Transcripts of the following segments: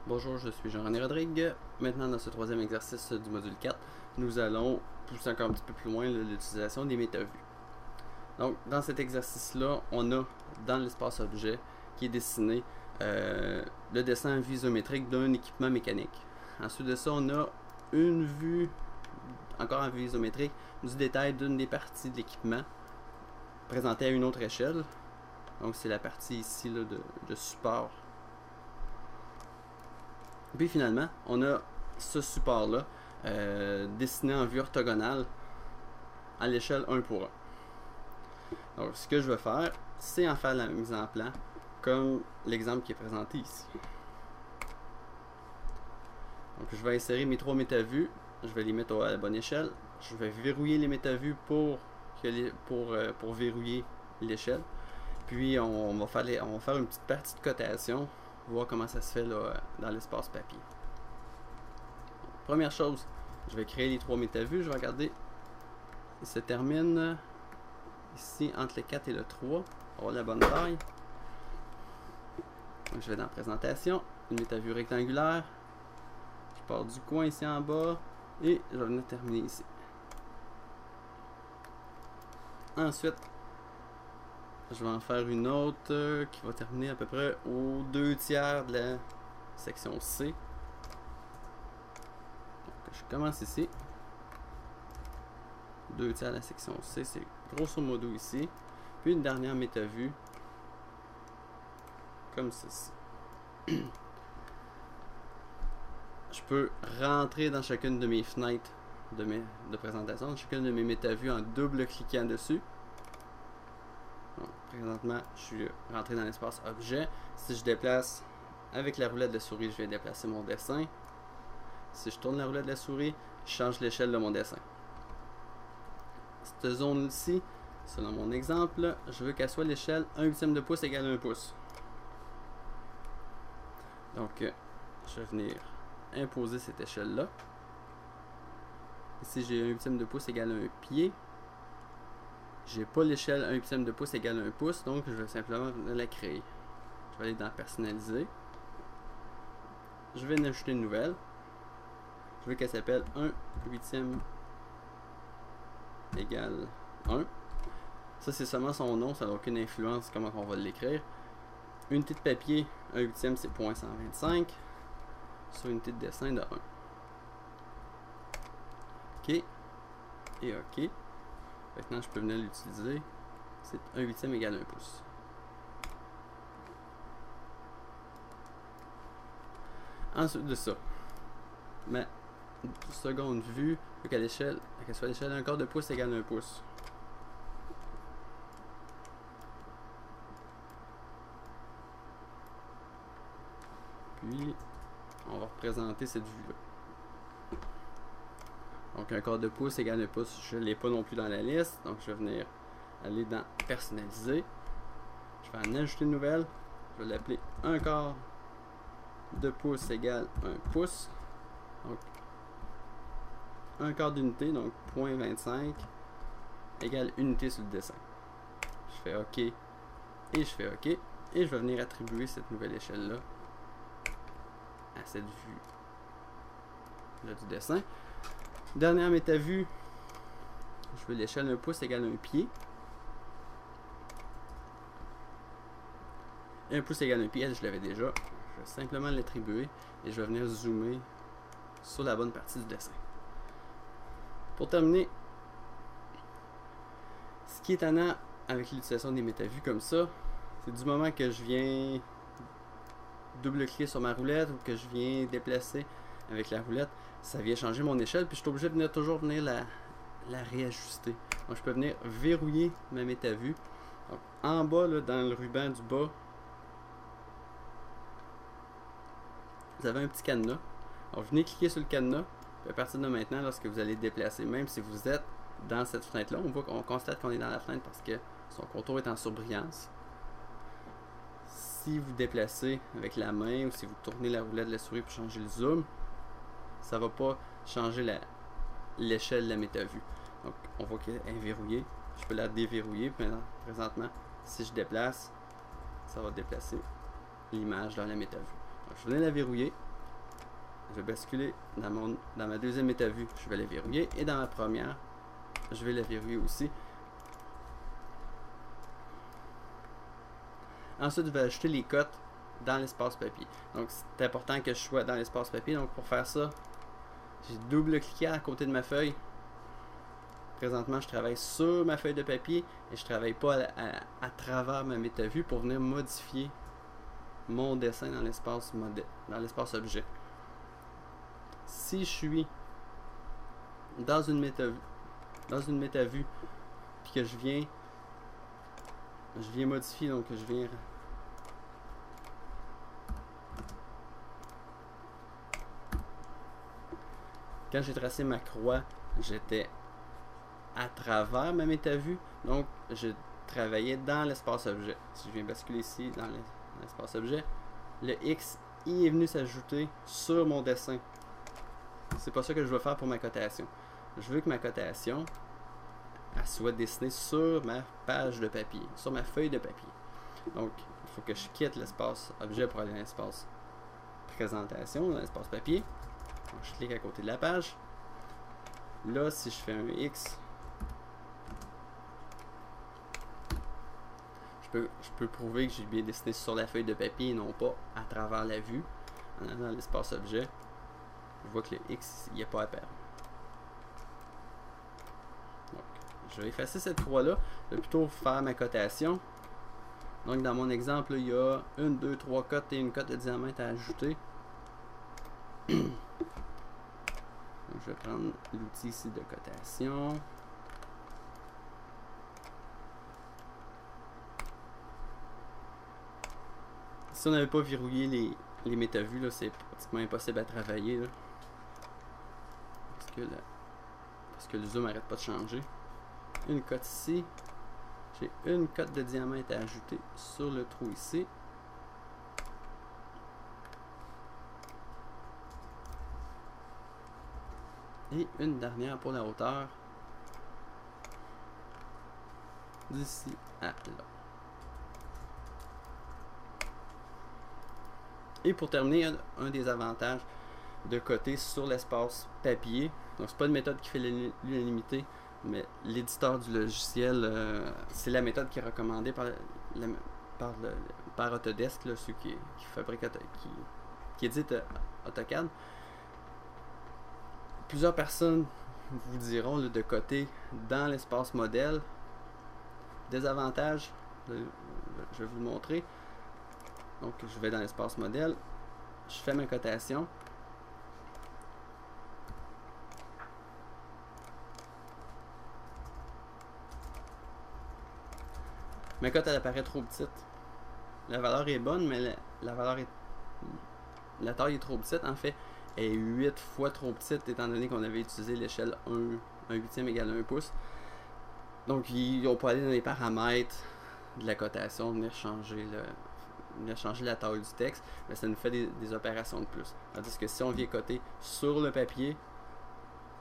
Bonjour, je suis Jean-René Rodrigue. Maintenant, dans ce troisième exercice du module 4, nous allons pousser encore un petit peu plus loin l'utilisation des métavues. Donc, dans cet exercice-là, on a dans l'espace objet qui est dessiné le dessin en vue isométrique d'un équipement mécanique. Ensuite de ça, on a une vue, encore en vue isométrique, du détail d'une des parties de l'équipement présentée à une autre échelle. Donc, c'est la partie ici là, de support. Puis finalement, on a ce support-là dessiné en vue orthogonale à l'échelle 1 pour 1. Donc, ce que je vais faire, c'est en faire la mise en plan comme l'exemple qui est présenté ici. Donc, je vais insérer mes 3 métavues. Je vais les mettre à la bonne échelle. Je vais verrouiller les métavues pour verrouiller l'échelle. Puis, on va faire une petite partie de cotation. Voir comment ça se fait là, dans l'espace papier. Première chose, je vais créer les 3 métavues. Je vais regarder. Il se termine ici entre le 4 et le 3. On va la bonne taille. Donc, je vais dans présentation. Une métavue rectangulaire. Je pars du coin ici en bas. Et je vais venir terminer ici. Ensuite, je vais en faire une autre qui va terminer à peu près aux 2/3 de la section C. Donc, je commence ici. 2/3 de la section C, c'est grosso modo ici. Puis une dernière métavue, comme ceci. Je peux rentrer dans chacune de mes fenêtres de présentation, dans chacune de mes métavues en double-cliquant dessus. Donc, présentement, je suis rentré dans l'espace objet. Si je déplace avec la roulette de la souris, je vais déplacer mon dessin. Si je tourne la roulette de la souris, je change l'échelle de mon dessin. Cette zone-ci, selon mon exemple, je veux qu'elle soit l'échelle 1/8 de pouce égale 1 pouce. Donc, je vais venir imposer cette échelle-là. Ici, j'ai 1/8 de pouce égale 1 pied. J'ai pas l'échelle 1/8 de pouce égale 1 pouce, donc je vais simplement la créer. Je vais aller dans personnaliser. Je vais en ajouter une nouvelle. Je veux qu'elle s'appelle 1/8 égale 1. Ça, c'est seulement son nom, ça n'a aucune influence comment on va l'écrire. Unité de papier, 1/8 c'est 0.125 sur unité de dessin de 1. OK. Et OK. Maintenant, je peux venir l'utiliser. C'est 1/8 égale 1 pouce. Ensuite de ça, ma seconde vue, qu'elle soit à l'échelle d'un quart de pouce égale 1 pouce. Puis, on va représenter cette vue-là. Donc, un quart de pouce égale 1 pouce, je ne l'ai pas non plus dans la liste. Donc, je vais venir aller dans personnaliser. Je vais en ajouter une nouvelle. Je vais l'appeler 1 quart de pouce égale 1 pouce. Donc, 1 quart d'unité, donc 0.25 égale unité sur le dessin. Je fais OK et je fais OK. Et je vais venir attribuer cette nouvelle échelle-là à cette vue-là du dessin. Dernière métavue, je veux l'échelle 1 pouce égale 1 pied. 1 pouce égale 1 pied, je l'avais déjà. Je vais simplement l'attribuer et je vais venir zoomer sur la bonne partie du dessin. Pour terminer, ce qui est étonnant avec l'utilisation des métavues comme ça, c'est du moment que je viens double-cliquer sur ma roulette ou que je viens déplacer avec la roulette, ça vient changer mon échelle, puis je suis obligé de toujours venir la réajuster. Donc je peux venir verrouiller ma métavue. Donc, en bas, là, dans le ruban du bas, vous avez un petit cadenas. Donc venez cliquer sur le cadenas, puis à partir de maintenant, lorsque vous allez déplacer, même si vous êtes dans cette fenêtre-là, on constate qu'on est dans la fenêtre parce que son contour est en surbrillance. Si vous déplacez avec la main ou si vous tournez la roulette de la souris pour changer le zoom, ça ne va pas changer l'échelle de la métavue. Donc, on voit qu'elle est verrouillée. Je peux la déverrouiller. Présentement, si je déplace, ça va déplacer l'image dans la métavue. Donc, je viens la verrouiller. je vais basculer dans ma deuxième métavue, je vais la verrouiller, et dans ma première, je vais la verrouiller aussi. Ensuite, je vais ajouter les cotes dans l'espace papier. Donc, c'est important que je sois dans l'espace papier. Donc, pour faire ça, j'ai double-cliqué à côté de ma feuille. Présentement, je travaille sur ma feuille de papier et je ne travaille pas à travers ma métavue pour venir modifier mon dessin dans l'espace objet. Si je suis dans une métavue puis que je viens modifier, donc je viens quand j'ai tracé ma croix, j'étais à travers ma métavue, donc je travaillais dans l'espace objet. Si je viens basculer ici dans l'espace objet, le X il est venu s'ajouter sur mon dessin. C'est pas ça que je veux faire pour ma cotation. Je veux que ma cotation elle soit dessinée sur ma page de papier, sur ma feuille de papier. Donc, il faut que je quitte l'espace objet pour aller dans l'espace présentation, dans l'espace papier. Donc, je clique à côté de la page. Là, si je fais un X, je peux prouver que j'ai bien dessiné sur la feuille de papier et non pas à travers la vue. En allant dans l'espace objet, je vois que le X, il n'est pas apparu. Donc, je vais effacer cette croix-là. Je vais plutôt faire ma cotation. Donc, dans mon exemple, là, il y a 1, 2, 3 cotes et une cote de diamètre à ajouter. Donc, je vais prendre l'outil ici de cotation. Si on n'avait pas verrouillé les métavues, c'est pratiquement impossible à travailler. Là. Parce que le zoom n'arrête pas de changer. Une cote ici. J'ai une cote de diamètre à ajouter sur le trou ici. Et une dernière pour la hauteur. D'ici à là. Et pour terminer, un des avantages de coter sur l'espace papier, donc c'est pas une méthode qui fait l'unanimité, mais l'éditeur du logiciel, c'est la méthode qui est recommandée par Autodesk, là, ceux qui fabriquent, qui éditent AutoCAD. Plusieurs personnes vous diront là, de coter dans l'espace modèle. Désavantage, je vais vous le montrer. Donc, je vais dans l'espace modèle, je fais ma cotation. Ma cote, elle apparaît trop petite. La valeur est bonne, mais la taille est trop petite. En fait, elle est 8 fois trop petite, étant donné qu'on avait utilisé l'échelle 1 huitième égale 1 pouce. Donc, on peut aller dans les paramètres de la cotation, venir changer la taille du texte, mais ça nous fait des opérations de plus. Tandis que si on vient coter sur le papier,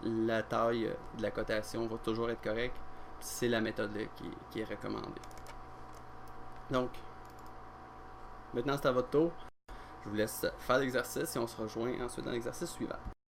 la taille de la cotation va toujours être correcte. C'est la méthode là, qui est recommandée. Donc, maintenant c'est à votre tour. Je vous laisse faire l'exercice et on se rejoint ensuite dans l'exercice suivant.